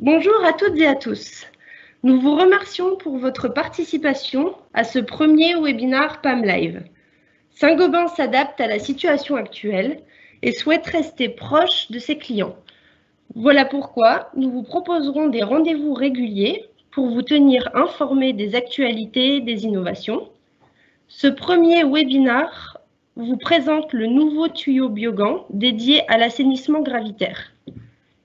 Bonjour à toutes et à tous. Nous vous remercions pour votre participation à ce premier webinaire PAM Live. Saint-Gobain s'adapte à la situation actuelle et souhaite rester proche de ses clients. Voilà pourquoi nous vous proposerons des rendez-vous réguliers pour vous tenir informés des actualités et des innovations. Ce premier webinaire vous présente le nouveau tuyau Biogan dédié à l'assainissement gravitaire.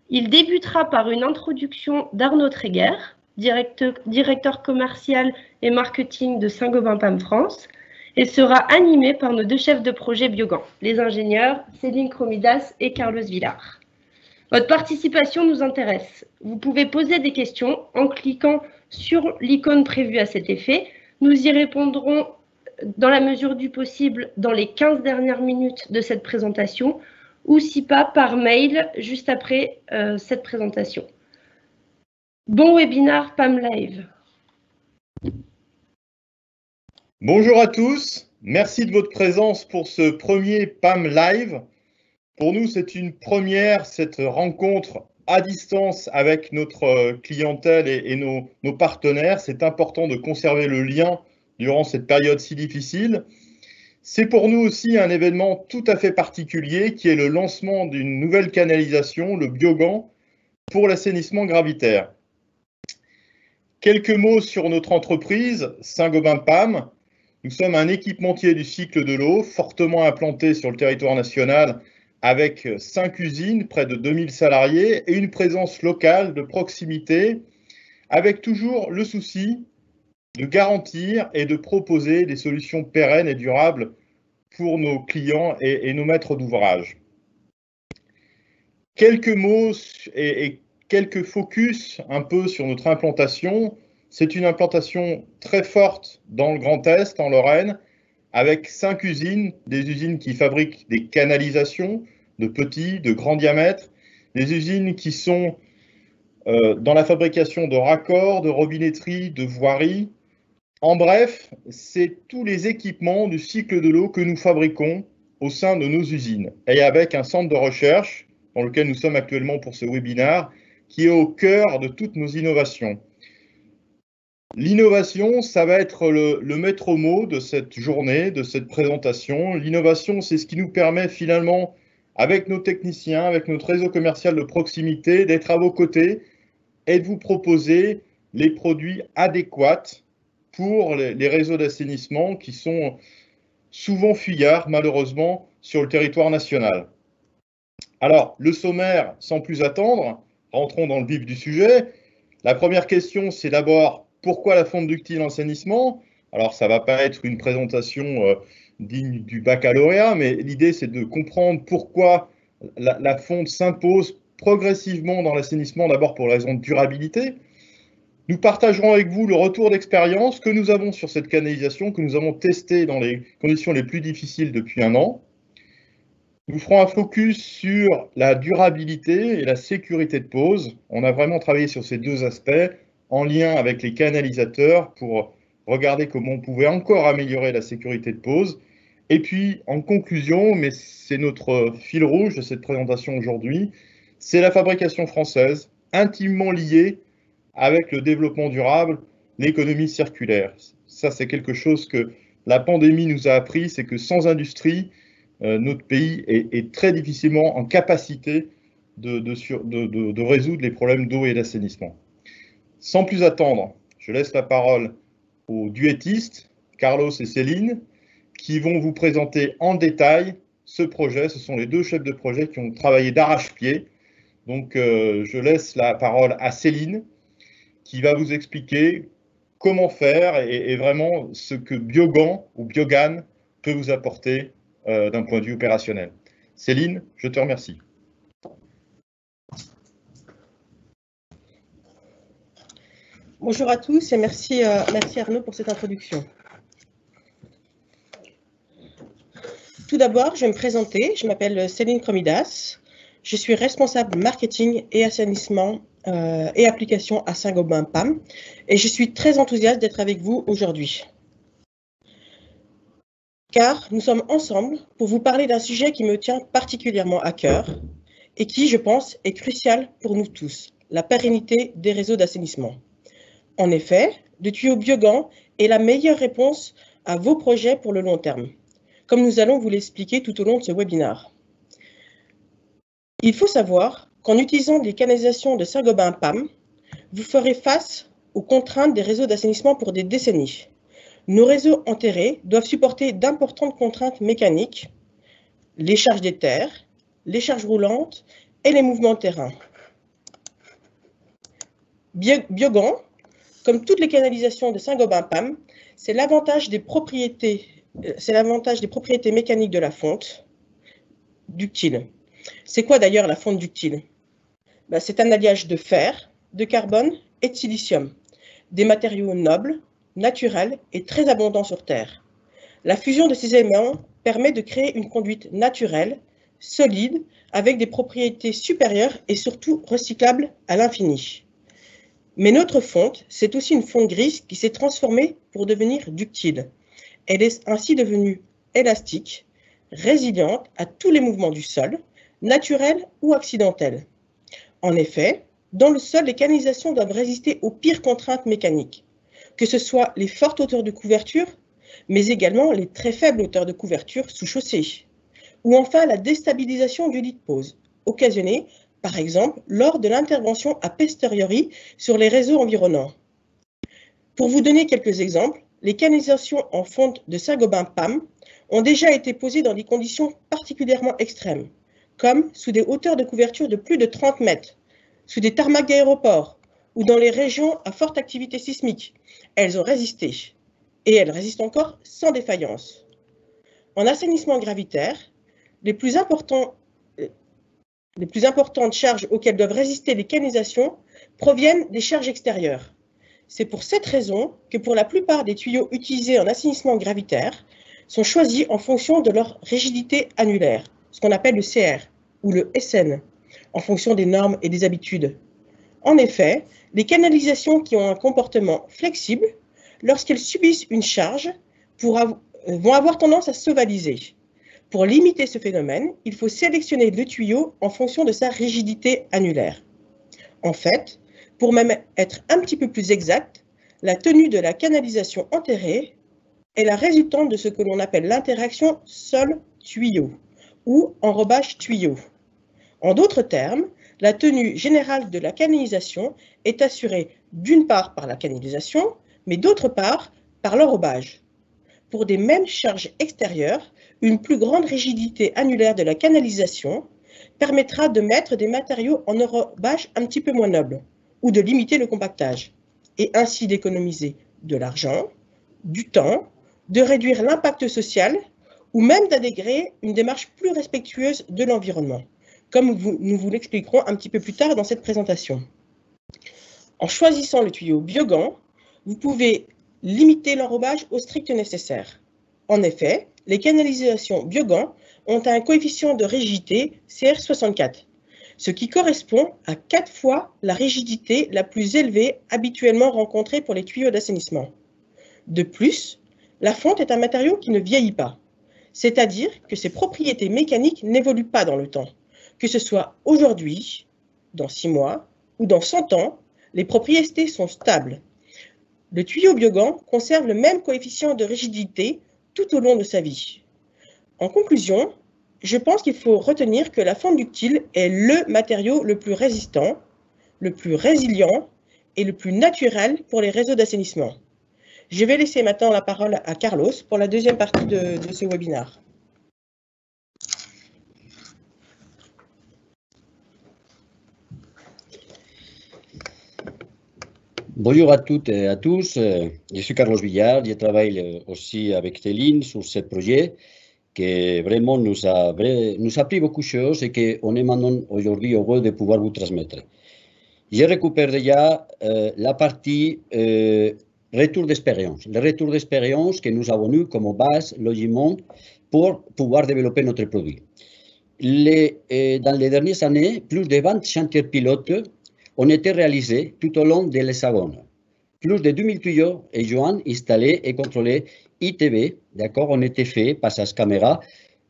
Il débutera par une introduction d'Arnaud Tréguer, directeur commercial et marketing de Saint-Gobain PAM France, et sera animé par nos deux chefs de projet Biogan, les ingénieurs Céline Cromidas et Carlos Villar. Votre participation nous intéresse. Vous pouvez poser des questions en cliquant sur l'icône prévue à cet effet. Nous y répondrons dans la mesure du possible dans les 15 dernières minutes de cette présentation, ou si pas, par mail juste après cette présentation. Bon webinaire PAM Live. Bonjour à tous, merci de votre présence pour ce premier PAM Live. Pour nous, c'est une première, cette rencontre à distance avec notre clientèle et nos partenaires. C'est important de conserver le lien durant cette période si difficile. C'est pour nous aussi un événement tout à fait particulier qui est le lancement d'une nouvelle canalisation, le Biogan, pour l'assainissement gravitaire. Quelques mots sur notre entreprise, Saint-Gobain PAM. Nous sommes un équipementier du cycle de l'eau, fortement implanté sur le territoire national, avec 5 usines, près de 2000 salariés et une présence locale de proximité, avec toujours le souci de garantir et de proposer des solutions pérennes et durables pour nos clients et nos maîtres d'ouvrage. Quelques mots et quelques focus un peu sur notre implantation. C'est une implantation très forte dans le Grand Est, en Lorraine, avec 5 usines, des usines qui fabriquent des canalisations de petits, de grands diamètres, des usines qui sont dans la fabrication de raccords, de robinetterie, de voiries. En bref, c'est tous les équipements du cycle de l'eau que nous fabriquons au sein de nos usines et avec un centre de recherche dans lequel nous sommes actuellement pour ce webinaire qui est au cœur de toutes nos innovations. L'innovation, ça va être le maître mot de cette journée, de cette présentation. L'innovation, c'est ce qui nous permet finalement, avec nos techniciens, avec notre réseau commercial de proximité, d'être à vos côtés et de vous proposer les produits adéquats pour les réseaux d'assainissement qui sont souvent fuyards, malheureusement, sur le territoire national. Alors, le sommaire, sans plus attendre, rentrons dans le vif du sujet. La première question, c'est d'abord, pourquoi la fonte ductile en assainissement? Alors, ça ne va pas être une présentation digne du baccalauréat, mais l'idée, c'est de comprendre pourquoi la fonte s'impose progressivement dans l'assainissement, d'abord pour la raison de durabilité. Nous partagerons avec vous le retour d'expérience que nous avons sur cette canalisation, que nous avons testée dans les conditions les plus difficiles depuis 1 an. Nous ferons un focus sur la durabilité et la sécurité de pose. On a vraiment travaillé sur ces 2 aspects en lien avec les canalisateurs pour regarder comment on pouvait encore améliorer la sécurité de pose. Et puis, en conclusion, mais c'est notre fil rouge de cette présentation aujourd'hui, c'est la fabrication française, intimement liée avec le développement durable, l'économie circulaire. Ça, c'est quelque chose que la pandémie nous a appris, c'est que sans industrie, notre pays est très difficilement en capacité de résoudre les problèmes d'eau et d'assainissement. Sans plus attendre, je laisse la parole aux duettistes, Carlos et Céline, qui vont vous présenter en détail ce projet. Ce sont les 2 chefs de projet qui ont travaillé d'arrache-pied. Donc, je laisse la parole à Céline, qui va vous expliquer comment faire et vraiment ce que Biogan ou Biogan peut vous apporter d'un point de vue opérationnel. Céline, je te remercie. Bonjour à tous et merci Arnaud pour cette introduction. Tout d'abord, je vais me présenter. Je m'appelle Céline Cromidas. Je suis responsable marketing et assainissement et application à Saint-Gobain PAM. Et je suis très enthousiaste d'être avec vous aujourd'hui. Car nous sommes ensemble pour vous parler d'un sujet qui me tient particulièrement à cœur et qui, je pense, est crucial pour nous tous, la pérennité des réseaux d'assainissement. En effet, le tuyau Biogan est la meilleure réponse à vos projets pour le long terme, comme nous allons vous l'expliquer tout au long de ce webinaire. Il faut savoir qu'en utilisant les canalisations de Saint-Gobain-PAM, vous ferez face aux contraintes des réseaux d'assainissement pour des décennies. Nos réseaux enterrés doivent supporter d'importantes contraintes mécaniques, les charges des terres, les charges roulantes et les mouvements de terrain. Biogan, comme toutes les canalisations de Saint-Gobain-PAM, c'est l'avantage des propriétés mécaniques de la fonte ductile. C'est quoi d'ailleurs la fonte ductile? C'est un alliage de fer, de carbone et de silicium, des matériaux nobles, naturels et très abondants sur Terre. La fusion de ces éléments permet de créer une conduite naturelle, solide, avec des propriétés supérieures et surtout recyclables à l'infini. Mais notre fonte, c'est aussi une fonte grise qui s'est transformée pour devenir ductile. Elle est ainsi devenue élastique, résiliente à tous les mouvements du sol, naturels ou accidentels. En effet, dans le sol, les canalisations doivent résister aux pires contraintes mécaniques, que ce soit les fortes hauteurs de couverture, mais également les très faibles hauteurs de couverture sous chaussée, ou enfin la déstabilisation du lit de pose, occasionnée par exemple lors de l'intervention a posteriori sur les réseaux environnants. Pour vous donner quelques exemples, les canalisations en fonte de Saint-Gobain-PAM ont déjà été posées dans des conditions particulièrement extrêmes, comme sous des hauteurs de couverture de plus de 30 mètres, sous des tarmacs d'aéroports ou dans les régions à forte activité sismique. Elles ont résisté et elles résistent encore sans défaillance. En assainissement gravitaire, les plus importantes charges auxquelles doivent résister les canalisations proviennent des charges extérieures. C'est pour cette raison que pour la plupart des tuyaux utilisés en assainissement gravitaire sont choisis en fonction de leur rigidité annulaire, ce qu'on appelle le CR ou le SN, en fonction des normes et des habitudes. En effet, les canalisations qui ont un comportement flexible, lorsqu'elles subissent une charge, vont avoir tendance à s'ovaliser. Pour limiter ce phénomène, il faut sélectionner le tuyau en fonction de sa rigidité annulaire. En fait, pour même être un petit peu plus exact, la tenue de la canalisation enterrée est la résultante de ce que l'on appelle l'interaction sol-tuyau ou enrobage tuyau. En d'autres termes, la tenue générale de la canalisation est assurée d'une part par la canalisation, mais d'autre part par l'enrobage. Pour des mêmes charges extérieures, une plus grande rigidité annulaire de la canalisation permettra de mettre des matériaux en enrobage un petit peu moins nobles ou de limiter le compactage et ainsi d'économiser de l'argent, du temps, de réduire l'impact social ou même d'intégrer une démarche plus respectueuse de l'environnement, comme nous vous l'expliquerons un petit peu plus tard dans cette présentation. En choisissant le tuyau Biogan, vous pouvez limiter l'enrobage au strict nécessaire. En effet, les canalisations Biogan ont un coefficient de rigidité CR64, ce qui correspond à 4 fois la rigidité la plus élevée habituellement rencontrée pour les tuyaux d'assainissement. De plus, la fonte est un matériau qui ne vieillit pas, c'est-à-dire que ses propriétés mécaniques n'évoluent pas dans le temps. Que ce soit aujourd'hui, dans 6 mois ou dans 100 ans, les propriétés sont stables. Le tuyau Biogan conserve le même coefficient de rigidité tout au long de sa vie. En conclusion, je pense qu'il faut retenir que la fonte ductile est le matériau le plus résistant, le plus résilient et le plus naturel pour les réseaux d'assainissement. Je vais laisser maintenant la parole à Carlos pour la deuxième partie de ce webinaire. Bonjour à toutes et à tous, je suis Carlos Villar, je travaille aussi avec Céline sur ce projet qui vraiment nous a appris beaucoup de choses et qu'on est maintenant aujourd'hui heureux de pouvoir vous transmettre. Je récupère déjà la partie retour d'expérience, le retour d'expérience que nous avons eu comme base, logiquement, pour pouvoir développer notre produit. Dans les dernières années, plus de 20 chantiers pilotes ont été réalisés tout au long de l'Hexagone. Plus de 2000 tuyaux et joints installés et contrôlés ITV, d'accord, ont été faits par cette caméra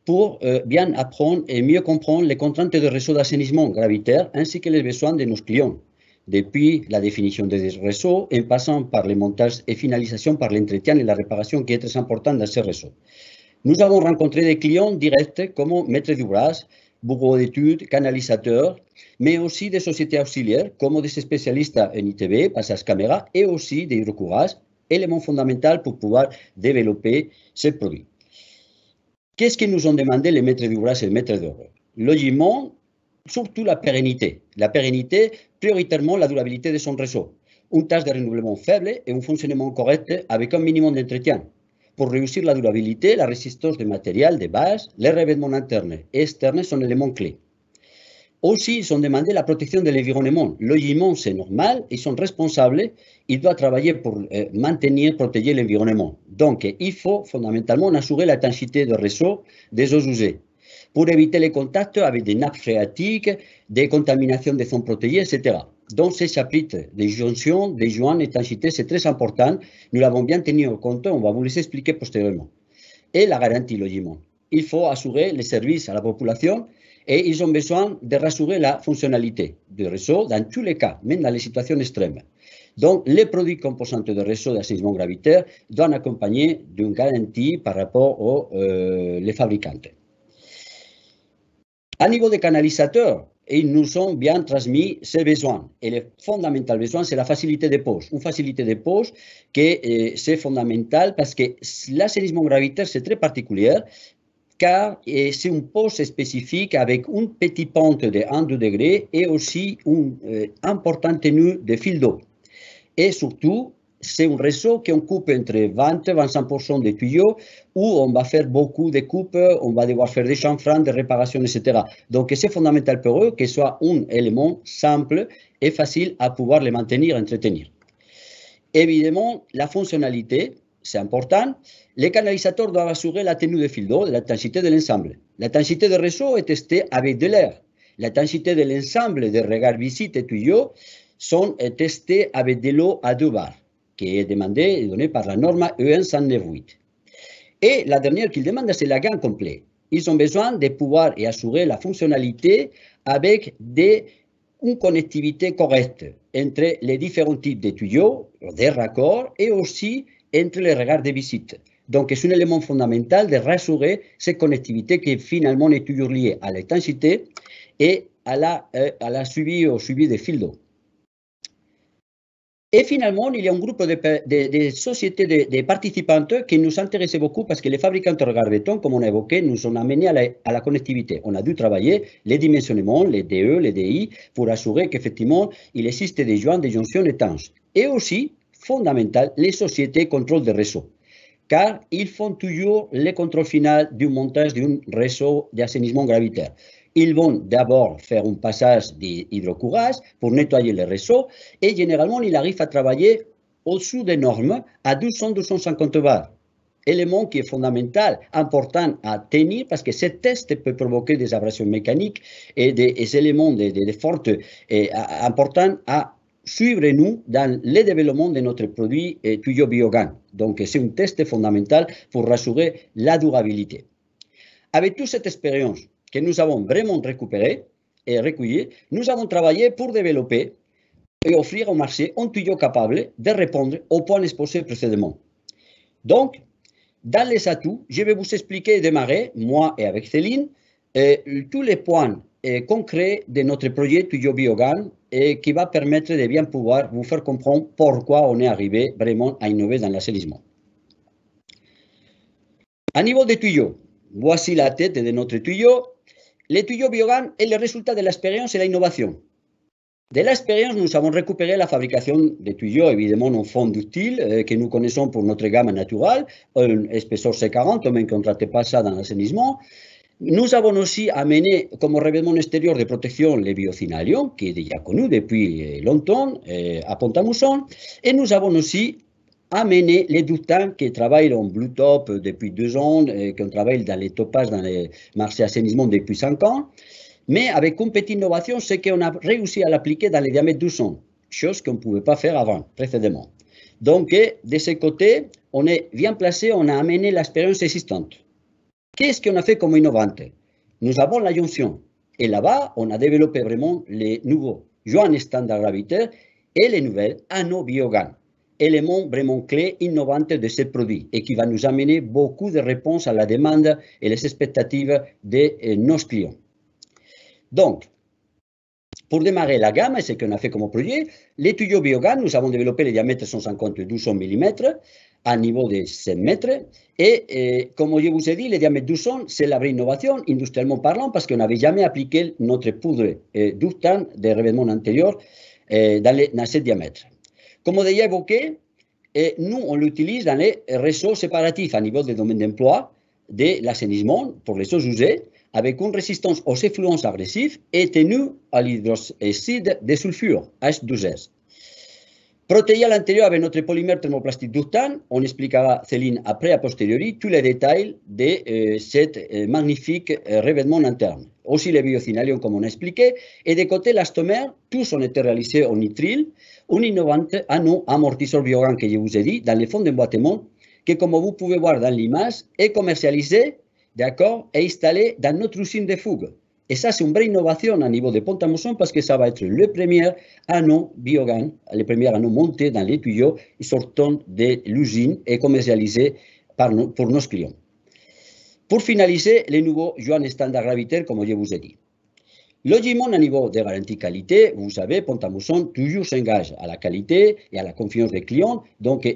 pour bien apprendre et mieux comprendre les contraintes de réseau d'assainissement gravitaire ainsi que les besoins de nos clients. depuis la définition des réseaux, en passant par le montage et finalisation par l'entretien et la réparation qui est très important dans ces réseaux. Nous avons rencontré des clients directs comme maîtres d'ouvrage, bureaux d'études, canalisateurs, mais aussi des sociétés auxiliaires comme des spécialistes en ITB, passage caméra, et aussi des hydrocurage, élément fondamental pour pouvoir développer ces produits. Qu'est-ce que nous ont demandé les maîtres d'ouvrage et les maîtres d'œuvre? Logiquement, surtout la pérennité. La pérennité, prioritairement la durabilité de son réseau. Une tâche de renouvellement faible et un fonctionnement correct avec un minimum d'entretien. Pour réussir la durabilité, la résistance du matériel de base, les revêtements internes et externes sont éléments clés. Aussi, ils ont demandé la protection de l'environnement. Logiquement, c'est normal, ils sont responsables, ils doivent travailler pour maintenir, protéger l'environnement. Donc, il faut fondamentalement assurer la densité de réseau des eaux usées pour éviter les contacts avec des nappes phréatiques, des contaminations des zones protégées, etc. Donc, ces chapitres des jonctions, des joints et densité, c'est très important. Nous l'avons bien tenu en compte, on va vous les expliquer postérieurement. Et la garantie, logiquement. Il faut assurer les services à la population et ils ont besoin de rassurer la fonctionnalité du réseau dans tous les cas, même dans les situations extrêmes. Donc, les produits composants de réseau d'assainissement gravitaire doivent accompagner d'une garantie par rapport aux les fabricants. À niveau des canalisateurs, ils nous ont bien transmis ces besoins. Et le fondamental besoin, c'est la facilité de pose. Une facilité de pose que c'est fondamental parce que l'assainissement gravitaire, c'est très particulier car c'est une pose spécifique avec une petite pente de 1-2 degrés et aussi une importante tenue de fil d'eau. Et surtout, c'est un réseau qui coupe entre 20 et 25% des tuyaux où on va faire beaucoup de coupes, on va devoir faire des chanfreins, des réparations, etc. Donc, c'est fondamental pour eux que ce soit un élément simple et facile à pouvoir les maintenir et entretenir. Évidemment, la fonctionnalité, c'est important. Les canalisateurs doivent assurer la tenue de fil d'eau, de la densité de l'ensemble. La densité du réseau est testée avec de l'air. La densité de l'ensemble des regards visites et tuyaux sont testés avec de l'eau à 2 bars, qui est demandée et donnée par la norme EN 198. Et la dernière qu'ils demandent, c'est la gamme complète. Ils ont besoin de pouvoir et assurer la fonctionnalité avec une connectivité correcte entre les différents types de tuyaux, des raccords et aussi entre les regards de visite. Donc, c'est un élément fondamental de rassurer cette connectivité qui finalement est toujours liée à l'intensité et à la suivi des fils d'eau. Et finalement, il y a un groupe de sociétés, de participantes qui nous intéressaient beaucoup parce que les fabricants de regards béton, comme on a évoqué, nous ont amenés à la connectivité. On a dû travailler les dimensionnements, les DE, les DI, pour assurer qu'effectivement, il existe des joints, des jonctions étanches. Et aussi, fondamental, les sociétés contrôle des réseaux, car ils font toujours le contrôle final du montage d'un réseau d'assainissement gravitaire. Ils vont d'abord faire un passage d'hydrocurage pour nettoyer le réseau et généralement, ils arrivent à travailler au-dessous des normes à 200-250 bars. Élément qui est fondamental, important à tenir parce que ce test peut provoquer des abrasions mécaniques et des éléments fortes et importants à suivre nous dans le développement de notre produit tuyau Biogan. Donc, c'est un test fondamental pour rassurer la durabilité. Avec toute cette expérience que nous avons vraiment récupérée et recueillie, nous avons travaillé pour développer et offrir au marché un tuyau capable de répondre aux points exposés précédemment. Donc, dans les atouts, je vais vous expliquer et démarrer, moi et avec Céline, tous les points concrets de notre projet Tuyau Biogan et qui va permettre de bien pouvoir vous faire comprendre pourquoi on est arrivé vraiment à innover dans l'assainissement. À niveau des tuyaux, voici la tête de notre tuyau. Le tuyau Biogan est le résultat de l'expérience et de l'innovation. De l'expérience, nous avons récupéré la fabrication de tuyaux, évidemment, en fond ductile, que nous connaissons pour notre gamme naturelle, un épaisseur C40, même qu'on ne traite pas ça dans l'assainissement. Nous avons aussi amené comme revêtement extérieur de protection le biocinalium, qui est déjà connu depuis longtemps à Pont-à-Mousson. Et nous avons aussi amené les ductants qui travaillent en Blue Top depuis 2 ans, qui travaillent dans les topages, dans les marchés d'assainissement depuis 5 ans. Mais avec une petite innovation, c'est qu'on a réussi à l'appliquer dans les diamètres 200, chose qu'on ne pouvait pas faire avant, précédemment. Donc, de ce côté, on est bien placé, on a amené l'expérience existante. Qu'est-ce qu'on a fait comme innovante? Nous avons la jonction. Et là-bas, on a développé vraiment les nouveaux joints standard gravitaire et les nouvelles anneaux biogan, élément vraiment clé innovant de ce produit et qui va nous amener beaucoup de réponses à la demande et les expectatives de nos clients. Donc, pour démarrer la gamme, et ce qu'on a fait comme projet, les tuyaux biogan, nous avons développé le diamètre 150-200 mm à niveau de 7 mètres. Et comme je vous ai dit, le diamètre 200, c'est la vraie innovation, industriellement parlant, parce qu'on n'avait jamais appliqué notre poudre ductane de revêtement antérieur dans ce diamètre. Comme déjà évoqué, nous, on l'utilise dans les réseaux séparatifs à niveau des domaines d'emploi de l'assainissement pour les eaux usées, avec une résistance aux effluents agressifs et tenue à l'hydroxyde de sulfure, H2S. Protégé à l'intérieur avec notre polymère thermoplastique ductane, on expliquera, Céline, après, a posteriori, tous les détails de ce magnifique revêtement interne. Aussi les biocinalions, comme on a expliqué, et de côté l'astomère, tous ont été réalisés en nitrile, un innovant anneau amortisseur biogan que je vous ai dit, dans les fonds d'emboîtement, que, comme vous pouvez voir dans l'image, est commercialisé, d'accord, et installé dans notre usine de fougue. Et ça, c'est une vraie innovation à niveau de Pont-à-Mousson parce que ça va être le premier anneau biogan, le premier anneau monté dans les tuyaux sortant de l'usine et commercialisé pour nos clients. Pour finaliser, les nouveaux joints standard gravitaires, comme je vous ai dit. Logiquement, à niveau de garantie qualité, vous savez, Pont-à-Mousson toujours s'engage à la qualité et à la confiance des clients. Donc,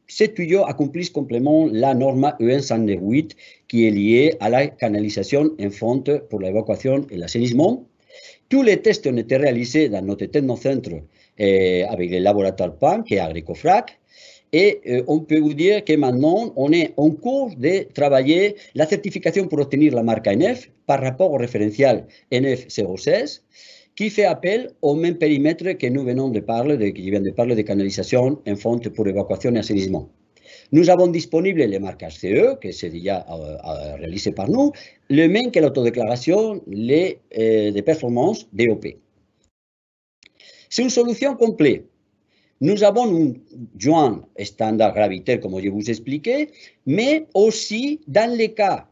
ces tuyaux accomplissent complètement la norme EN 108 qui est liée à la canalisation en fonte pour l'évacuation et l'assainissement. Tous les tests ont été réalisés dans notre technocentre avec le laboratoire PAM qui est Agricofrac. Et on peut vous dire que maintenant, on est en cours de travailler la certification pour obtenir la marque NF par rapport au référentiel NF016 qui fait appel au même périmètre que nous venons de parler, qui vient de parler de canalisation en fonte pour évacuation et assainissement. Nous avons disponible les marques HCE, que c'est déjà réalisé par nous, le même que l'autodéclaration de performance DOP. C'est une solution complète. Nous avons un joint standard gravitaire, comme je vous expliquais, mais aussi dans les cas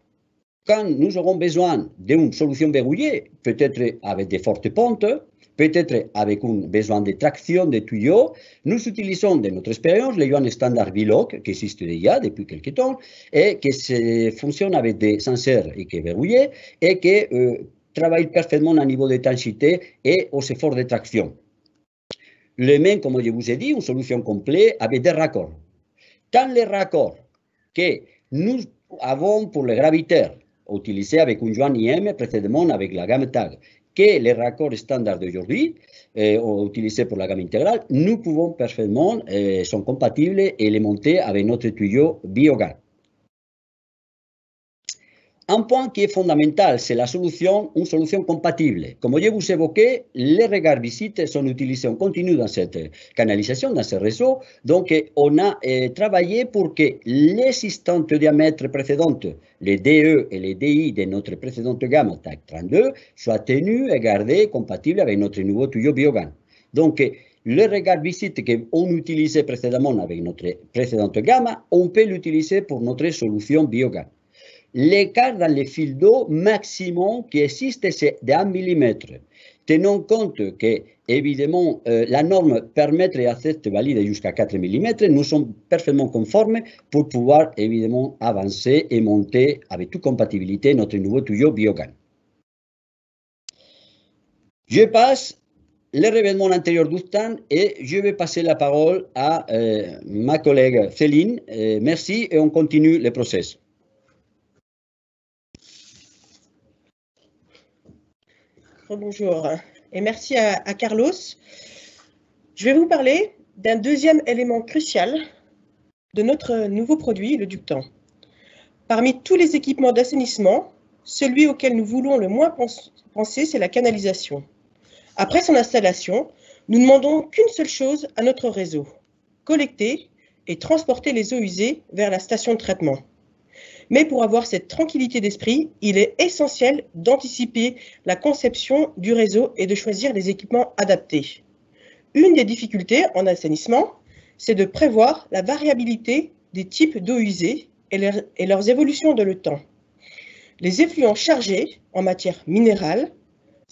quand nous aurons besoin d'une solution verrouillée, peut-être avec des fortes pentes, peut-être avec un besoin de traction des tuyaux, nous utilisons de notre expérience les joints standard Biloc, qui existent déjà depuis quelques temps, et qui fonctionnent avec des senseurs et qui sont verrouillés, et qui travaillent parfaitement à niveau d'étanchéité et aux efforts de traction. Le même, comme je vous ai dit, une solution complète avec des raccords. Tant les raccords que nous avons pour les gravitaires, utilisés avec un joint IM précédemment avec la gamme TAG, que les raccords standards d'aujourd'hui, utilisés pour la gamme intégrale, nous pouvons parfaitement, sont compatibles et les monter avec notre tuyau biogan. Un point qui est fondamental, c'est la solution, une solution compatible. Comme je vous évoquais, les regards visites sont utilisés en continu dans cette canalisation, dans ce réseau. Donc, on a travaillé pour que les systemes de diamètre précédentes, les DE et les DI de notre précédente gamme TAG 32, soient tenus et gardés compatibles avec notre nouveau tuyau biogan. Donc, le regard visite qu'on utilisait précédemment avec notre précédente gamme, on peut l'utiliser pour notre solution biogan. L'écart dans les fils d'eau maximum qui existe, c'est de 1 mm. Tenons compte que, évidemment, la norme permet et accepte valider jusqu'à 4 mm. Nous sommes parfaitement conformes pour pouvoir, évidemment, avancer et monter avec toute compatibilité notre nouveau tuyau biogan. Je passe le revêtement antérieur ductane et je vais passer la parole à ma collègue Céline. Merci et on continue le process. Bonjour et merci à Carlos. Je vais vous parler d'un deuxième élément crucial de notre nouveau produit, le ductant. Parmi tous les équipements d'assainissement, celui auquel nous voulons le moins penser, c'est la canalisation. Après son installation, nous ne demandons qu'une seule chose à notre réseau, collecter et transporter les eaux usées vers la station de traitement. Mais pour avoir cette tranquillité d'esprit, il est essentiel d'anticiper la conception du réseau et de choisir les équipements adaptés. Une des difficultés en assainissement, c'est de prévoir la variabilité des types d'eau usée et leurs évolutions dans le temps. Les effluents chargés en matière minérale,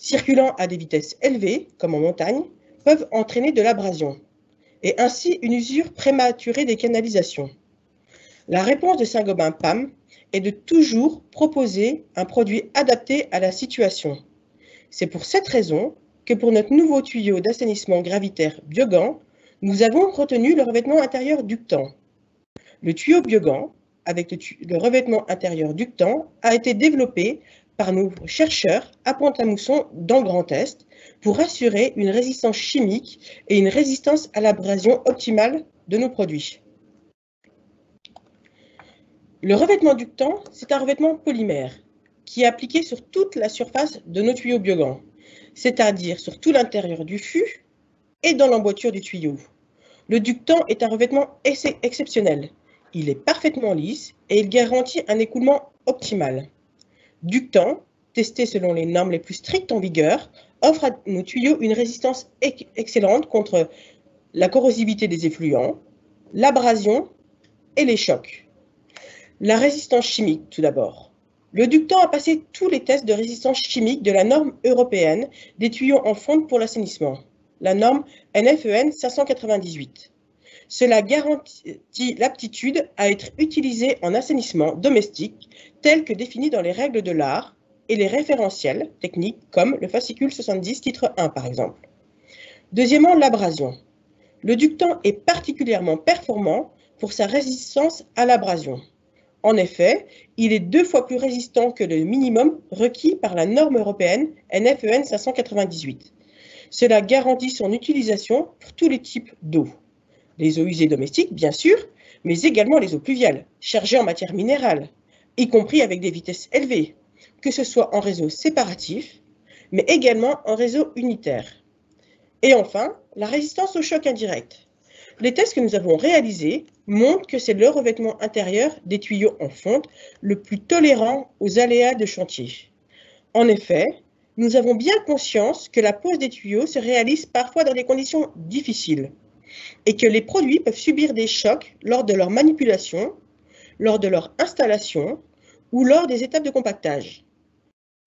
circulant à des vitesses élevées, comme en montagne, peuvent entraîner de l'abrasion et ainsi une usure prématurée des canalisations. La réponse de Saint-Gobain PAM est de toujours proposer un produit adapté à la situation. C'est pour cette raison que pour notre nouveau tuyau d'assainissement gravitaire Biogan, nous avons retenu le revêtement intérieur ductant. Le tuyau Biogan, avec le revêtement intérieur ductant, a été développé par nos chercheurs à Pont-à-Mousson dans le Grand Est pour assurer une résistance chimique et une résistance à l'abrasion optimale de nos produits. Le revêtement ductant, c'est un revêtement polymère qui est appliqué sur toute la surface de nos tuyaux Biogan, c'est-à-dire sur tout l'intérieur du fût et dans l'emboîture du tuyau. Le ductant est un revêtement exceptionnel. Il est parfaitement lisse et il garantit un écoulement optimal. Ductant, testé selon les normes les plus strictes en vigueur, offre à nos tuyaux une résistance excellente contre la corrosivité des effluents, l'abrasion et les chocs. La résistance chimique, tout d'abord. Le ductant a passé tous les tests de résistance chimique de la norme européenne des tuyaux en fonte pour l'assainissement, la norme NFEN 598. Cela garantit l'aptitude à être utilisé en assainissement domestique tel que défini dans les règles de l'art et les référentiels techniques comme le fascicule 70 titre 1 par exemple. Deuxièmement, l'abrasion. Le ductant est particulièrement performant pour sa résistance à l'abrasion. En effet, il est 2 fois plus résistant que le minimum requis par la norme européenne NFEN 598. Cela garantit son utilisation pour tous les types d'eau. Les eaux usées domestiques, bien sûr, mais également les eaux pluviales, chargées en matière minérale, y compris avec des vitesses élevées, que ce soit en réseau séparatif, mais également en réseau unitaire. Et enfin, la résistance au choc indirect. Les tests que nous avons réalisés montrent que c'est le revêtement intérieur des tuyaux en fonte le plus tolérant aux aléas de chantier. En effet, nous avons bien conscience que la pose des tuyaux se réalise parfois dans des conditions difficiles et que les produits peuvent subir des chocs lors de leur manipulation, lors de leur installation ou lors des étapes de compactage.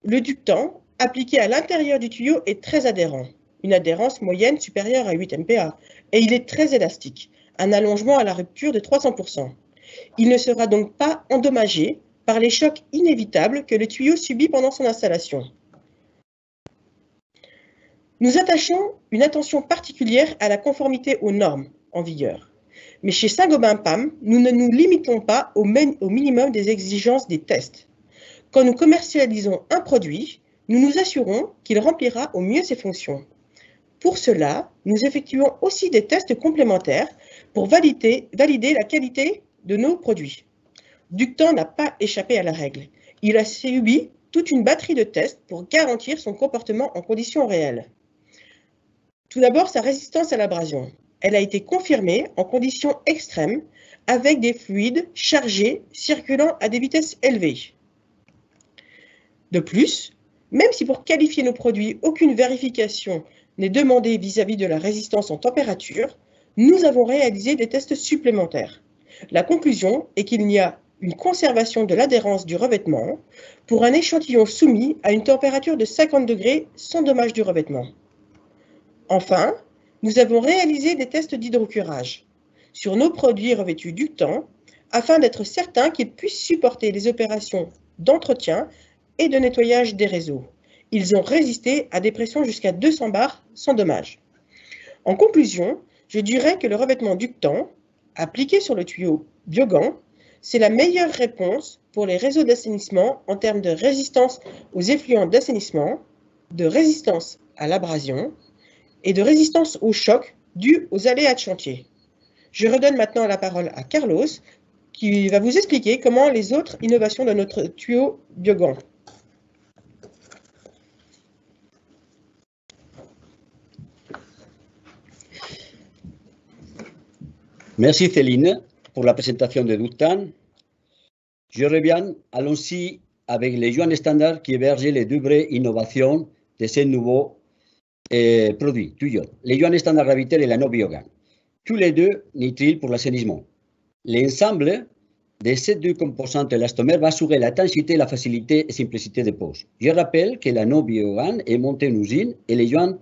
Le ductant, appliqué à l'intérieur du tuyau, est très adhérent, une adhérence moyenne supérieure à 8 MPa, et il est très élastique, un allongement à la rupture de 300%. Il ne sera donc pas endommagé par les chocs inévitables que le tuyau subit pendant son installation. Nous attachons une attention particulière à la conformité aux normes en vigueur. Mais chez Saint-Gobain PAM, nous ne nous limitons pas au minimum des exigences des tests. Quand nous commercialisons un produit, nous nous assurons qu'il remplira au mieux ses fonctions. Pour cela, nous effectuons aussi des tests complémentaires pour valider la qualité de nos produits. Ductant n'a pas échappé à la règle. Il a subi toute une batterie de tests pour garantir son comportement en conditions réelles. Tout d'abord, sa résistance à l'abrasion. Elle a été confirmée en conditions extrêmes avec des fluides chargés circulant à des vitesses élevées. De plus, même si pour qualifier nos produits, aucune vérification n'est demandée vis-à-vis de la résistance en température, nous avons réalisé des tests supplémentaires. La conclusion est qu'il y a une conservation de l'adhérence du revêtement pour un échantillon soumis à une température de 50 degrés sans dommage du revêtement. Enfin, nous avons réalisé des tests d'hydrocurage sur nos produits revêtus ductant afin d'être certains qu'ils puissent supporter les opérations d'entretien et de nettoyage des réseaux. Ils ont résisté à des pressions jusqu'à 200 bars sans dommage. En conclusion, je dirais que le revêtement ductant, appliqué sur le tuyau Biogan, c'est la meilleure réponse pour les réseaux d'assainissement en termes de résistance aux effluents d'assainissement, de résistance à l'abrasion et de résistance aux chocs dus aux aléas de chantier. Je redonne maintenant la parole à Carlos qui va vous expliquer comment les autres innovations de notre tuyau Biogan. Merci Céline pour la présentation de Ductant. Je reviens, allons-y avec les UN standards qui hébergent les 2 vraies innovations de ces nouveaux produits, tuyaux. Les UN standards gravitaires et la norme Biogan. Tous les deux nitriles pour l'assainissement. L'ensemble de ces deux composantes élastomères va assurer la densité, la facilité et simplicité de pose. Je rappelle que l'anneau Biogan est monté en usine et le joint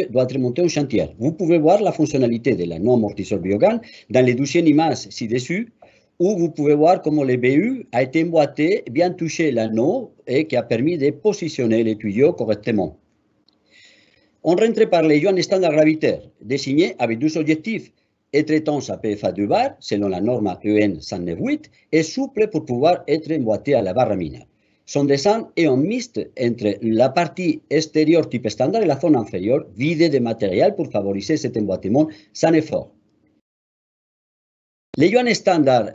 doit être monté en chantier. Vous pouvez voir la fonctionnalité de l'anneau amortisseur Biogan dans les deuxièmes images ci-dessus, où vous pouvez voir comment le BU a été emboîté, bien touché l'anneau et qui a permis de positionner les tuyaux correctement. On rentre par les joints standards gravitaires, désignés avec deux objectifs: étretance à PFA 2 bar, selon la norme EN 198, et souple pour pouvoir être emboîté à la barre mina. Son dessin est un mixte entre la partie extérieure type standard et la zone inférieure, vide de matériel pour favoriser cet emboîtement sans effort. Le joint standard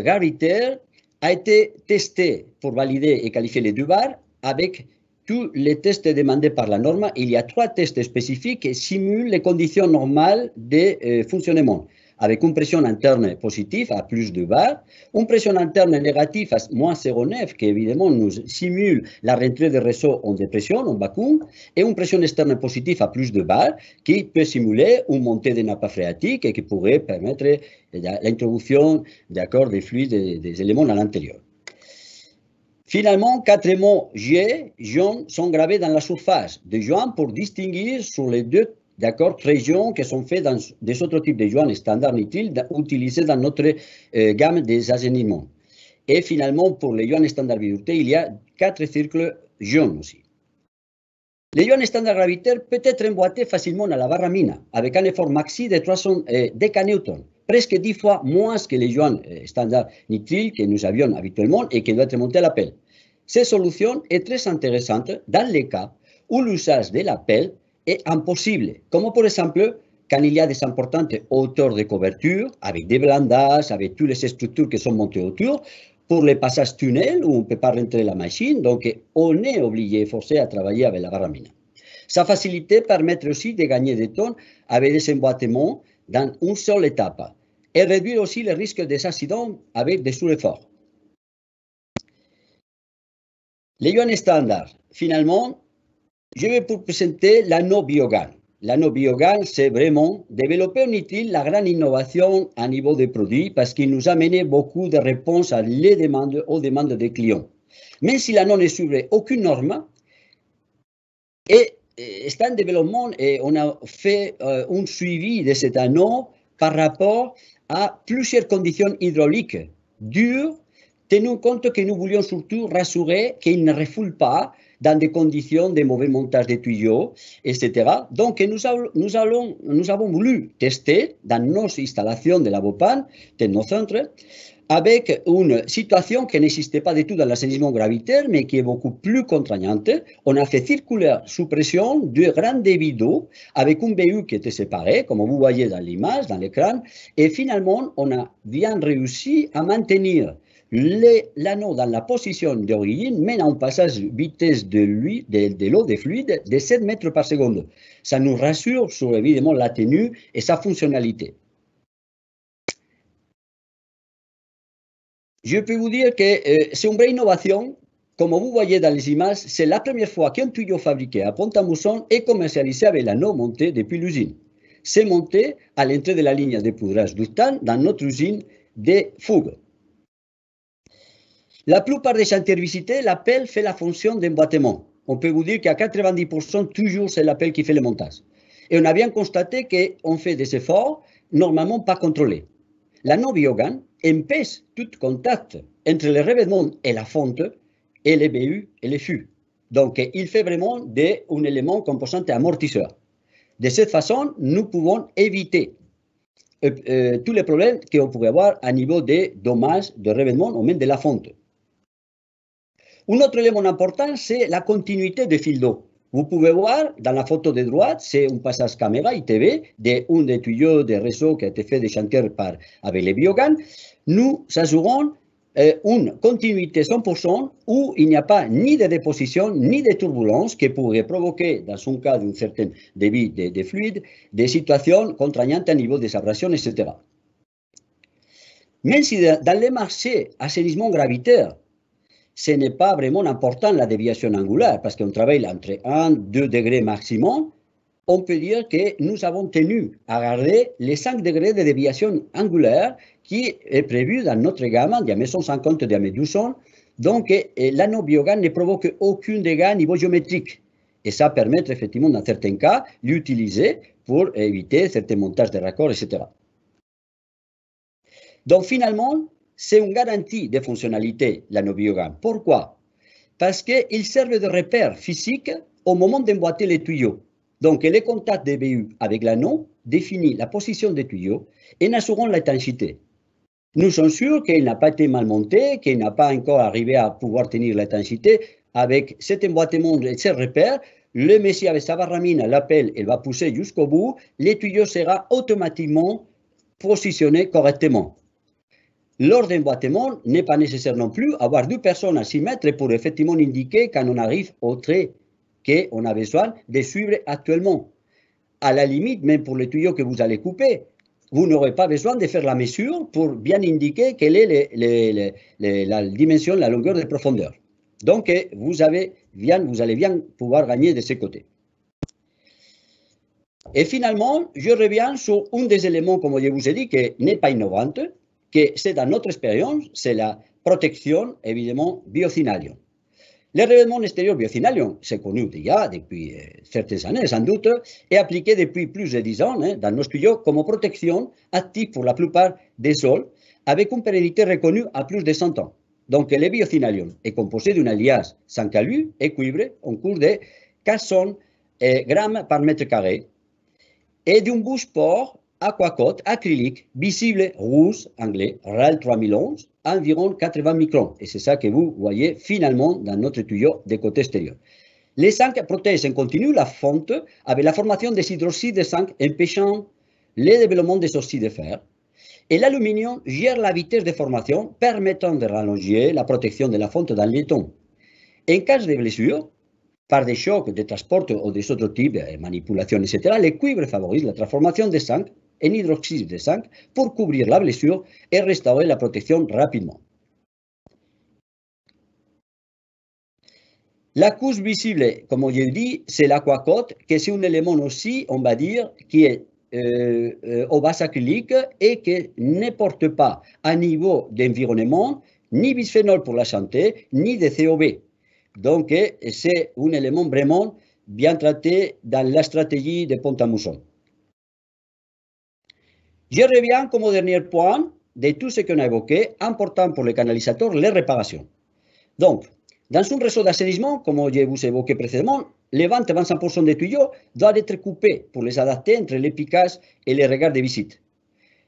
gravitaire a été testé pour valider et qualifier les 2 bars avec tous les tests demandés par la norme. Il y a 3 tests spécifiques qui simulent les conditions normales de fonctionnement, avec une pression interne positive à plus de bar, une pression interne négative à moins 0,9 qui évidemment nous simule la rentrée de réseau en dépression, en vacuum, et une pression externe positive à plus de bar qui peut simuler une montée de nappe phréatique et qui pourrait permettre l'introduction des fluides, des éléments à l'intérieur. Finalement, 4 mots G, jaunes, sont gravés dans la surface des joints pour distinguer sur les deux régions qui sont faites dans des autres types de joints standards nitrile utilisés dans notre gamme des assaisonnements. Et finalement, pour les joints standards biduretés, il y a 4 cercles jaunes aussi. Les joints standards gravitaires peuvent être emboîtés facilement à la barre mina avec un effort maxi de 300 décanewtons, presque 10 fois moins que les joints standards nitriles que nous avions habituellement et qui doivent être montés à la pelle. Cette solution est très intéressante dans les cas où l'usage de la pelle est impossible, comme par exemple quand il y a des importantes hauteurs de couverture, avec des blindages, avec toutes les structures qui sont montées autour, pour les passages tunnels où on ne peut pas rentrer la machine, donc on est obligé, forcé à travailler avec la barre mina. Sa facilité permet aussi de gagner du temps avec des emboîtements dans une seule étape et réduire aussi le risque des accidents avec des sous-efforts. Les joints standards, finalement, je vais vous présenter l'anneau Biogan. L'anneau Biogan, c'est vraiment développer en nitrile la grande innovation à niveau des produits parce qu'il nous a amené beaucoup de réponses aux demandes des clients. Même si l'anneau ne suivait aucune norme, et c'est un développement et on a fait un suivi de cet anneau par rapport à plusieurs conditions hydrauliques dures, tenant compte que nous voulions surtout rassurer qu'il ne refoule pas dans des conditions de mauvais montage des tuyaux, etc. Donc, nous avons voulu tester dans nos installations de Labopan, de nos centres, avec une situation qui n'existait pas du tout dans l'assaisonnement gravitaire, mais qui est beaucoup plus contraignante. On a fait circuler sous pression deux grands débits d'eau avec un BU qui était séparé, comme vous voyez dans l'image, dans l'écran, et finalement, on a bien réussi à maintenir l'anneau dans la position d'origine, mais à un passage vitesse de l'eau, des fluides, de 7 mètres par seconde. Ça nous rassure sur évidemment la tenue et sa fonctionnalité. Je peux vous dire que c'est une vraie innovation. Comme vous voyez dans les images, c'est la première fois qu'un tuyau fabriqué à Pont-à-Mousson est commercialisé avec l'anneau monté depuis l'usine. C'est monté à l'entrée de la ligne de poudrage ductane dans notre usine de Fougue. La plupart des chantiers visités, la pelle fait la fonction d'emboîtement. On peut vous dire qu'à 90%, toujours c'est la pelle qui fait le montage. Et on a bien constaté qu'on fait des efforts normalement pas contrôlés. L'anneau Biogan empêche tout contact entre le revêtement et la fonte et les BU et les fûts. Donc, il fait vraiment un élément composant amortisseur. De cette façon, nous pouvons éviter tous les problèmes qu'on pourrait avoir à niveau des dommages de revêtement ou même de la fonte. Un autre élément important, c'est la continuité des fils d'eau. Vous pouvez voir dans la photo de droite, c'est un passage caméra ITV d'un des tuyaux de réseau qui a été fait des chantiers avec les Biogan. Nous assurons une continuité 100% où il n'y a pas ni de déposition ni de turbulence qui pourrait provoquer, dans un cas d'un certain débit de fluide, des situations contraignantes à niveau des abrasions, etc. Même si dans les marchés assainissement gravitaire, ce n'est pas vraiment important la déviation angulaire parce qu'on travaille entre 1 et 2 degrés maximum. on peut dire que nous avons tenu à garder les 5 degrés de déviation angulaire qui est prévu dans notre gamme, diamètre 150, diamètre 200. Donc, la nanobiogane ne provoque aucun dégât au niveau géométrique. Et ça permet effectivement, dans certains cas, l'utiliser pour éviter certains montages de raccords, etc. Donc, finalement, c'est une garantie de fonctionnalité, la nanobiogane. Pourquoi? Parce qu'ils servent de repère physique au moment d'emboîter les tuyaux. Donc, les contacts de BU avec l'anneau définissent la position des tuyaux et n'assureront l'étanchéité. Nous sommes sûrs qu'il n'a pas été mal monté, qu'il n'a pas encore arrivé à pouvoir tenir l'étanchéité. Avec cet emboîtement et ces repères, le messie avec sa barramine l'appelle, il va pousser jusqu'au bout, le tuyau sera automatiquement positionné correctement. Lors d'emboîtement, il n'est pas nécessaire non plus avoir 2 personnes à 6 mètres pour effectivement indiquer quand on arrive au trait qu'on a besoin de suivre actuellement. À la limite, même pour les tuyaux que vous allez couper, vous n'aurez pas besoin de faire la mesure pour bien indiquer quelle est la dimension, la longueur de profondeur. Donc, vous allez bien pouvoir gagner de ce côté. Et finalement, je reviens sur un des éléments, comme je vous ai dit, qui n'est pas innovant, que c'est dans notre expérience, c'est la protection, évidemment, biocinalium. Le revêtement extérieur biocinalium, c'est connu déjà depuis certaines années, sans doute, est appliqué depuis plus de 10 ans dans nos studios comme protection active pour la plupart des sols, avec une pérennité reconnue à plus de 100 ans. Donc, le biocinalium est composé d'une alliage sans calu et cuivre en cours de 400 grammes par mètre carré et d'une bouche-port aquacote acrylique visible rouge anglais RAL 3011 environ 80 microns. Et c'est ça que vous voyez finalement dans notre tuyau de côté extérieur. Les zinc protègent en continu la fonte avec la formation des hydroxydes de zinc empêchant le développement des oxydes de fer. Et l'aluminium gère la vitesse de formation permettant de rallonger la protection de la fonte dans le temps. En cas de blessure, par des chocs de transport ou des autres types, manipulations, etc., le cuivre favorise la transformation de zinc en hydroxyde de zinc pour couvrir la blessure et restaurer la protection rapidement. La couche visible, comme je l'ai dit, c'est l'aquacote, qui est un élément aussi, on va dire, qui est au base acrylique et qui ne porte pas à niveau d'environnement ni bisphénol pour la santé, ni de COB. Donc, c'est un élément vraiment bien traité dans la stratégie de Pont-à-Mousson. Je reviens comme dernier point de tout ce qu'on a évoqué, important pour les canalisateurs, les réparations. Donc, dans un réseau d'assainissement, comme je vous ai évoqué précédemment, les 20-25% des tuyaux doivent être coupés pour les adapter entre les piquages et les regards de visite.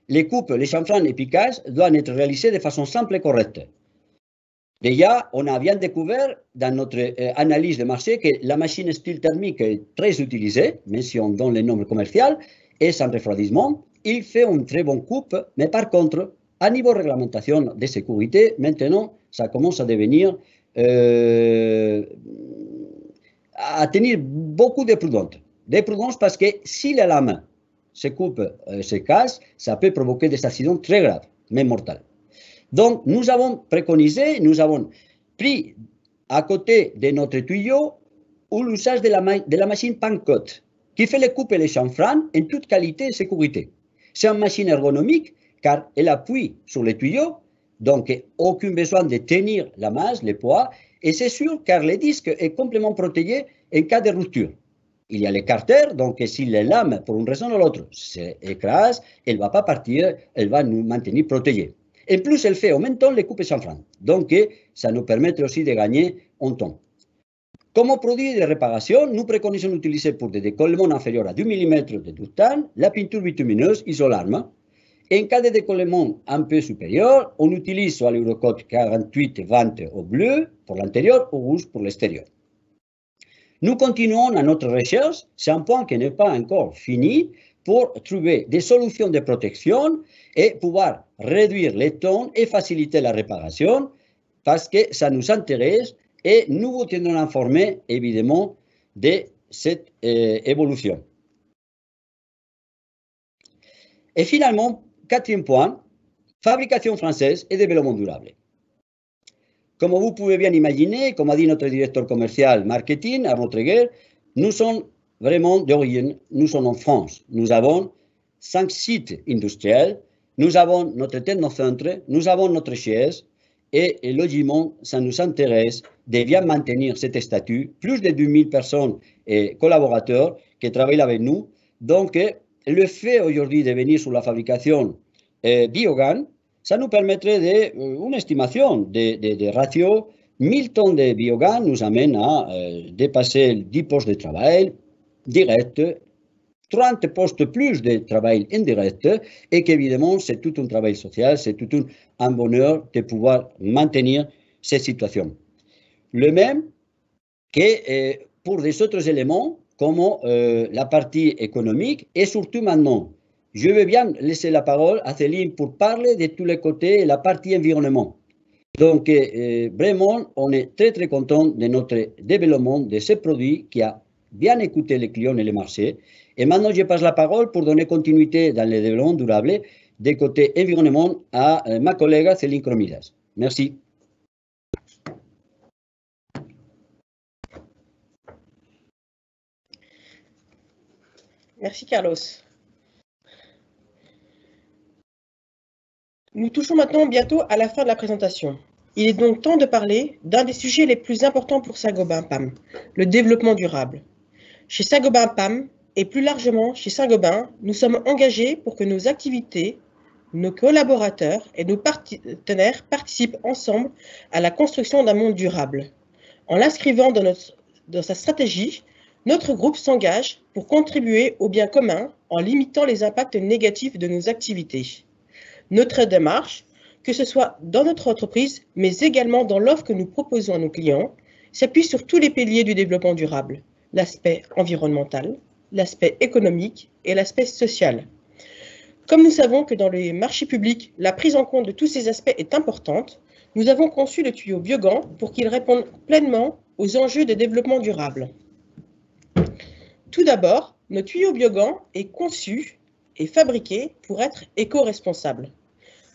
Les coupes, les chanfreins et piquages doivent être réalisés de façon simple et correcte. Déjà, on a bien découvert dans notre analyse de marché que la machine style thermique est très utilisée, même si on donne le nom commercial, et sans refroidissement. Il fait une très bonne coupe, mais par contre, à niveau réglementation de sécurité, maintenant, ça commence à devenir à tenir beaucoup de prudence. De prudence parce que si la lame se coupe, se casse, ça peut provoquer des accidents très graves, même mortels. Donc, nous avons préconisé, nous avons pris à côté de notre tuyau l'usage de la machine Pancote, qui fait les coupes et les chanfreins en toute qualité et sécurité. C'est une machine ergonomique car elle appuie sur le tuyau, donc aucun besoin de tenir la masse, le poids, et c'est sûr car le disque est complètement protégé en cas de rupture. Il y a l'écarteur, donc si la lame, pour une raison ou l'autre, s'écrase, elle ne va pas partir, elle va nous maintenir protégés. En plus, elle fait en même temps les coupes sans frein. Donc, ça nous permet aussi de gagner en temps. Comme produit de réparation, nous préconisons d'utiliser pour des décollements inférieurs à 2 mm de ductane la peinture bitumineuse Isolarme. En cas de décollement un peu supérieur, on utilise soit l'Eurocode 48-20 au bleu pour l'intérieur ou rouge pour l'extérieur. Nous continuons à notre recherche, c'est un point qui n'est pas encore fini, pour trouver des solutions de protection et pouvoir réduire les temps et faciliter la réparation parce que ça nous intéresse et nous vous tiendrons informés évidemment de cette évolution. Et finalement, quatrième point, fabrication française et développement durable. Comme vous pouvez bien imaginer, comme a dit notre directeur commercial marketing, Arnaud Treguer, nous sommes vraiment d'origine, nous sommes en France. Nous avons 5 sites industriels, nous avons notre technocentre, nous avons notre chaise et le logement, ça nous intéresse de bien maintenir cet statut. Plus de 2000 personnes et collaborateurs qui travaillent avec nous. Donc, le fait aujourd'hui de venir sur la fabrication biogaz, ça nous permettrait une estimation de ratio. 1000 tonnes de biogaz nous amène à dépasser 10 postes de travail direct, 30 postes plus de travail indirect, et qu'évidemment, c'est tout un travail social, c'est tout un bonheur de pouvoir maintenir cette situation. Le même que pour les autres éléments, comme la partie économique, et surtout maintenant, je veux bien laisser la parole à Céline pour parler de tous les côtés, la partie environnement. Donc, vraiment, on est très, très content de notre développement de ce produit qui a bien écouté les clients et les marchés. Et maintenant, je passe la parole pour donner continuité dans le développement durable des côtés environnement à ma collègue Céline Cromidas. Merci. Merci, Carlos. Nous touchons maintenant bientôt à la fin de la présentation. Il est donc temps de parler d'un des sujets les plus importants pour Saint-Gobain PAM, le développement durable. Chez Saint-Gobain PAM, et plus largement chez Saint-Gobain, nous sommes engagés pour que nos activités, nos collaborateurs et nos partenaires participent ensemble à la construction d'un monde durable. En l'inscrivant dans sa stratégie, notre groupe s'engage pour contribuer au bien commun en limitant les impacts négatifs de nos activités. Notre démarche, que ce soit dans notre entreprise, mais également dans l'offre que nous proposons à nos clients, s'appuie sur tous les piliers du développement durable, l'aspect environnemental, l'aspect économique et l'aspect social. Comme nous savons que dans les marchés publics, la prise en compte de tous ces aspects est importante, nous avons conçu le tuyau Biogan pour qu'il réponde pleinement aux enjeux de développement durable. Tout d'abord, notre tuyau Biogan est conçu et fabriqué pour être éco-responsable.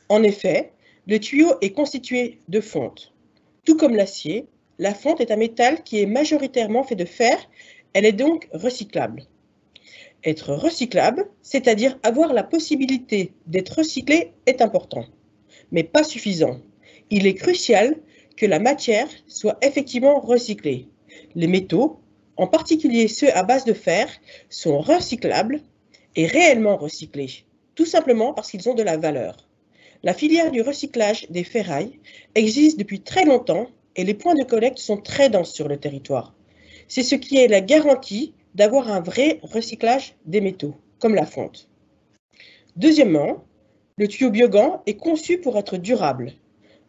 En effet, le tuyau est constitué de fonte. Tout comme l'acier, la fonte est un métal qui est majoritairement fait de fer, elle est donc recyclable. Être recyclable, c'est-à-dire avoir la possibilité d'être recyclé, est important, mais pas suffisant. Il est crucial que la matière soit effectivement recyclée. Les métaux, en particulier ceux à base de fer, sont recyclables et réellement recyclés, tout simplement parce qu'ils ont de la valeur. La filière du recyclage des ferrailles existe depuis très longtemps et les points de collecte sont très denses sur le territoire. C'est ce qui est la garantie d'avoir un vrai recyclage des métaux, comme la fonte. Deuxièmement, le tuyau Biogan est conçu pour être durable.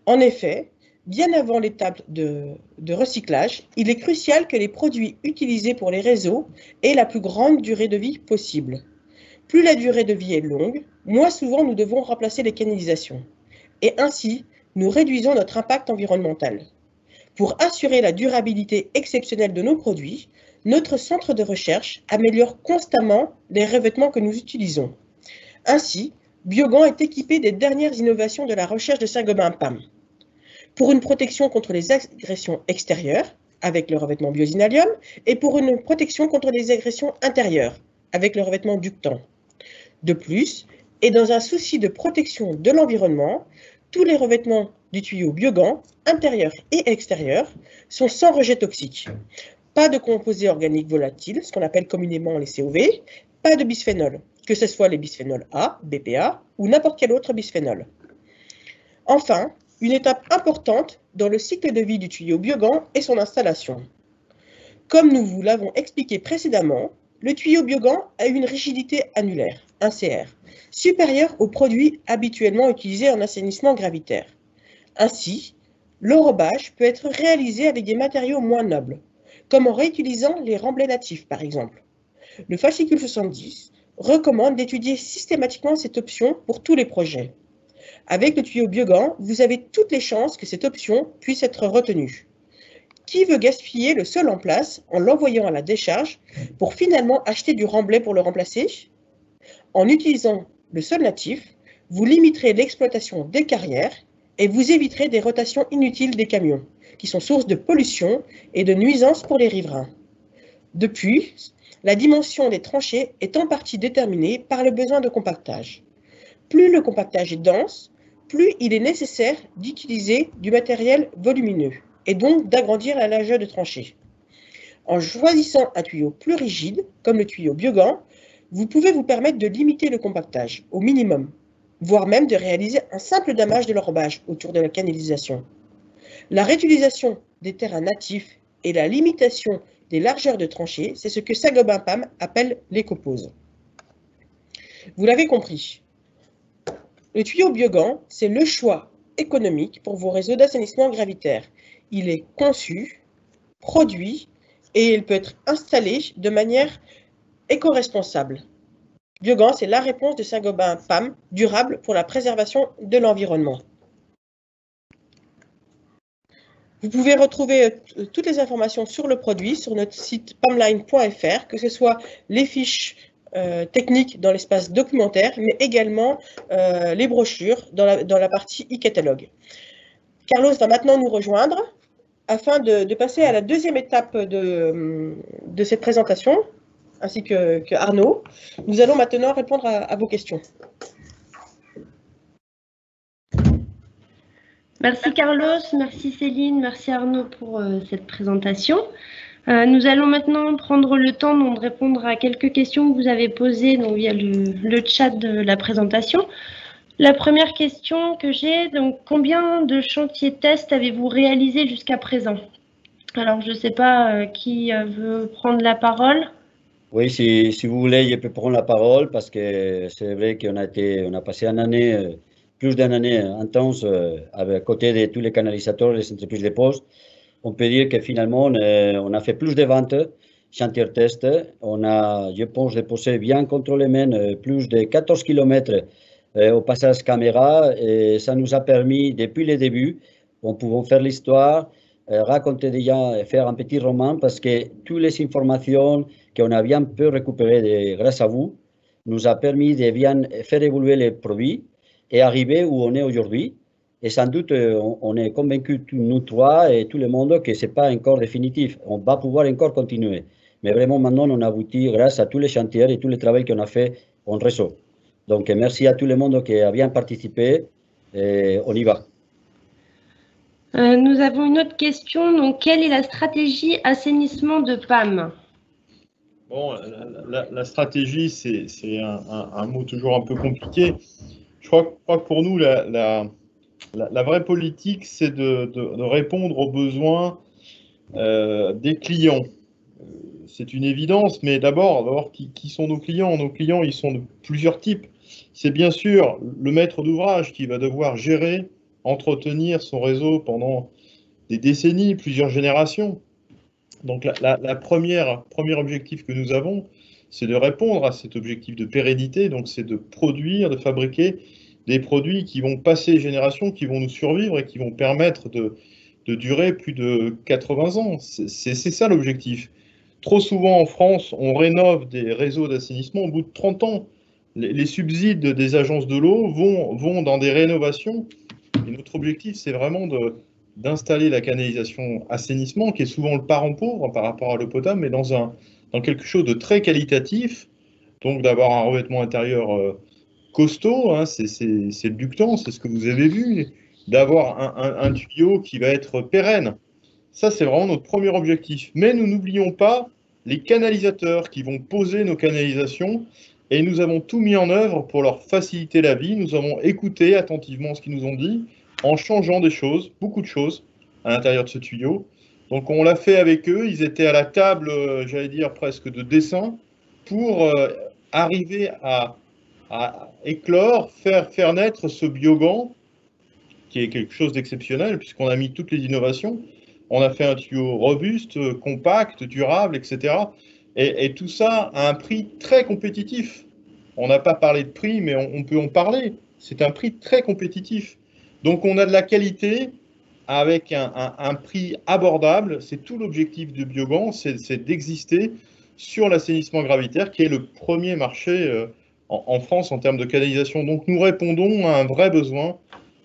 En effet, bien avant l'étape de recyclage, il est crucial que les produits utilisés pour les réseaux aient la plus grande durée de vie possible. Plus la durée de vie est longue, moins souvent nous devons remplacer les canalisations. Et ainsi, nous réduisons notre impact environnemental. Pour assurer la durabilité exceptionnelle de nos produits, notre centre de recherche améliore constamment les revêtements que nous utilisons. Ainsi, Biogan est équipé des dernières innovations de la recherche de Saint-Gobain PAM. Pour une protection contre les agressions extérieures, avec le revêtement Biozinalium, et pour une protection contre les agressions intérieures, avec le revêtement ductant. De plus, et dans un souci de protection de l'environnement, tous les revêtements du tuyau Biogan, intérieur et extérieur, sont sans rejet toxique. Pas de composés organiques volatiles, ce qu'on appelle communément les COV, pas de bisphénol, que ce soit les bisphénols A, BPA ou n'importe quel autre bisphénol. Enfin, une étape importante dans le cycle de vie du tuyau Biogan est son installation. Comme nous vous l'avons expliqué précédemment, le tuyau Biogan a une rigidité annulaire, un CR, supérieure aux produits habituellement utilisés en assainissement gravitaire. Ainsi, l'enrobage peut être réalisé avec des matériaux moins nobles, comme en réutilisant les remblais natifs par exemple. Le fascicule 70 recommande d'étudier systématiquement cette option pour tous les projets. Avec le tuyau Biogan, vous avez toutes les chances que cette option puisse être retenue. Qui veut gaspiller le sol en place en l'envoyant à la décharge pour finalement acheter du remblai pour le remplacer? En utilisant le sol natif, vous limiterez l'exploitation des carrières et vous éviterez des rotations inutiles des camions, qui sont source de pollution et de nuisances pour les riverains. Depuis, la dimension des tranchées est en partie déterminée par le besoin de compactage. Plus le compactage est dense, plus il est nécessaire d'utiliser du matériel volumineux et donc d'agrandir la largeur de tranchée. En choisissant un tuyau plus rigide, comme le tuyau Biogan, vous pouvez vous permettre de limiter le compactage au minimum, voire même de réaliser un simple damage de l'enrobage autour de la canalisation. La réutilisation des terrains natifs et la limitation des largeurs de tranchées, c'est ce que Saint-Gobain PAM appelle l'écopause. Vous l'avez compris, le tuyau Biogan, c'est le choix économique pour vos réseaux d'assainissement gravitaire. Il est conçu, produit et il peut être installé de manière éco-responsable. Biogan, c'est la réponse de Saint-Gobain PAM durable pour la préservation de l'environnement. Vous pouvez retrouver toutes les informations sur le produit sur notre site pamline.fr, que ce soit les fiches techniques dans l'espace documentaire, mais également les brochures dans la partie e-catalogue. Carlos va maintenant nous rejoindre afin de passer à la deuxième étape de cette présentation, ainsi que Arnaud. Nous allons maintenant répondre à vos questions. Merci Carlos, merci Céline, merci Arnaud pour cette présentation. Nous allons maintenant prendre le temps de répondre à quelques questions que vous avez posées donc, via le chat de la présentation. La première question que j'ai, donc combien de chantiers tests avez-vous réalisés jusqu'à présent? Alors je ne sais pas qui veut prendre la parole. Oui, si vous voulez, je peux prendre la parole parce que c'est vrai qu'on a passé une année, plus d'une année intense à côté de tous les canalisateurs, les entreprises de poste. On peut dire que finalement, on a fait plus de ventes chantier test. On a, je pense, déposé bien contre les mains plus de 14 km au passage caméra et ça nous a permis, depuis le début, on pouvait faire l'histoire, raconter déjà, faire un petit roman parce que toutes les informations qu'on a bien pu récupérer grâce à vous nous a permis de bien faire évoluer les produits et arriver où on est aujourd'hui. Et sans doute, on est convaincus, nous trois et tout le monde, que ce n'est pas encore définitif. On va pouvoir encore continuer. Mais vraiment, maintenant, on a abouti grâce à tous les chantiers et tout le travail qu'on a fait en réseau. Donc, merci à tout le monde qui a bien participé. Et on y va. Nous avons une autre question. Donc, quelle est la stratégie assainissement de PAM? Bon, la stratégie, c'est un mot toujours un peu compliqué. Je crois que pour nous, la vraie politique, c'est de répondre aux besoins des clients. C'est une évidence, mais d'abord, qui sont nos clients? Nos clients, ils sont de plusieurs types. C'est bien sûr le maître d'ouvrage qui va devoir gérer, entretenir son réseau pendant des décennies, plusieurs générations. Donc, la premier objectif que nous avons, c'est de répondre à cet objectif de pérennité. Donc, c'est de produire, de fabriquer des produits qui vont passer les générations, qui vont nous survivre et qui vont permettre de durer plus de 80 ans. C'est ça l'objectif. Trop souvent en France, on rénove des réseaux d'assainissement au bout de 30 ans. Les subsides des agences de l'eau vont dans des rénovations. Et notre objectif, c'est vraiment d'installer la canalisation assainissement, qui est souvent le parent pauvre par rapport à l'eau potable, mais dans quelque chose de très qualitatif. Donc d'avoir un revêtement intérieur costaud, hein, c'est le ductant, c'est ce que vous avez vu, d'avoir un tuyau qui va être pérenne. Ça, c'est vraiment notre premier objectif. Mais nous n'oublions pas les canalisateurs qui vont poser nos canalisations et nous avons tout mis en œuvre pour leur faciliter la vie. Nous avons écouté attentivement ce qu'ils nous ont dit en changeant des choses, beaucoup de choses à l'intérieur de ce tuyau. Donc on l'a fait avec eux, ils étaient à la table, j'allais dire presque de dessin, pour arriver à éclore, faire naître ce Biogan, qui est quelque chose d'exceptionnel, puisqu'on a mis toutes les innovations. On a fait un tuyau robuste, compact, durable, etc. Et tout ça à un prix très compétitif. On n'a pas parlé de prix, mais on peut en parler. C'est un prix très compétitif. Donc on a de la qualité avec un prix abordable. C'est tout l'objectif de Biogan, c'est d'exister sur l'assainissement gravitaire, qui est le premier marché en France en termes de canalisation. Donc nous répondons à un vrai besoin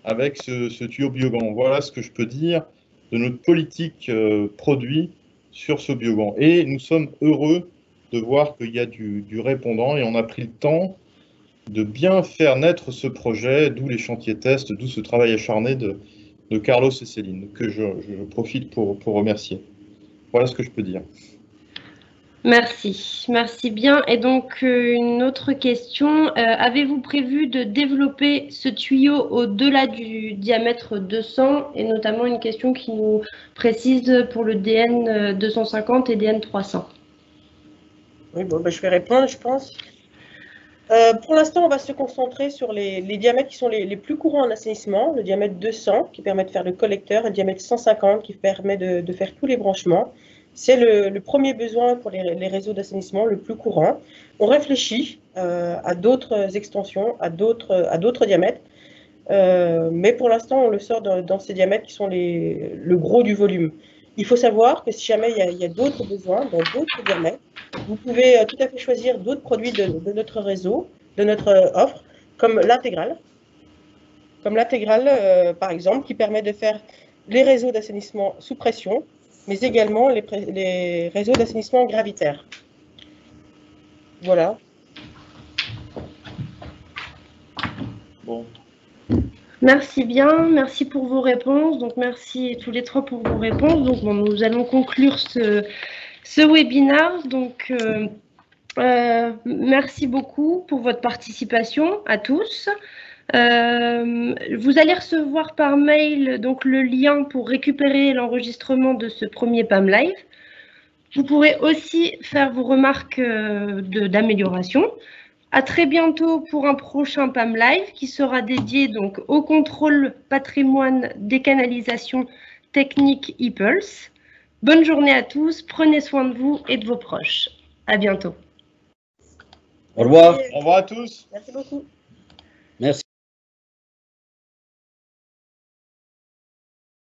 avec ce tuyau Biogan. Voilà ce que je peux dire de notre politique produit sur ce biobanc. Et nous sommes heureux de voir qu'il y a du répondant et on a pris le temps de bien faire naître ce projet, d'où les chantiers tests, d'où ce travail acharné de Carlos et Céline, que je profite pour remercier. Voilà ce que je peux dire. Merci, merci bien. Et donc, une autre question. Avez-vous prévu de développer ce tuyau au-delà du diamètre 200 et notamment une question qui nous précise pour le DN 250 et DN 300? Oui, bon, je vais répondre, je pense. Pour l'instant, on va se concentrer sur les diamètres qui sont les plus courants en assainissement, le diamètre 200 qui permet de faire le collecteur et le diamètre 150 qui permet de faire tous les branchements. C'est le premier besoin pour les réseaux d'assainissement, le plus courant. On réfléchit à d'autres extensions, à d'autres diamètres, mais pour l'instant, on le sort dans ces diamètres qui sont le gros du volume. Il faut savoir que si jamais il y a d'autres besoins dans d'autres diamètres, vous pouvez tout à fait choisir d'autres produits de notre réseau, de notre offre, comme l'intégrale. Comme l'intégrale, par exemple, qui permet de faire les réseaux d'assainissement sous pression, mais également les réseaux d'assainissement gravitaire. Voilà. Bon. Merci bien, merci pour vos réponses. Donc, merci tous les trois pour vos réponses. Donc, bon, nous allons conclure ce webinaire. Donc, merci beaucoup pour votre participation à tous. Vous allez recevoir par mail donc, le lien pour récupérer l'enregistrement de ce premier PAM Live. Vous pourrez aussi faire vos remarques d'amélioration. À très bientôt pour un prochain PAM Live qui sera dédié donc au contrôle patrimoine des canalisations techniques e-Pulse. Bonne journée à tous, prenez soin de vous et de vos proches. À bientôt. Au revoir. Au revoir à tous. Merci beaucoup.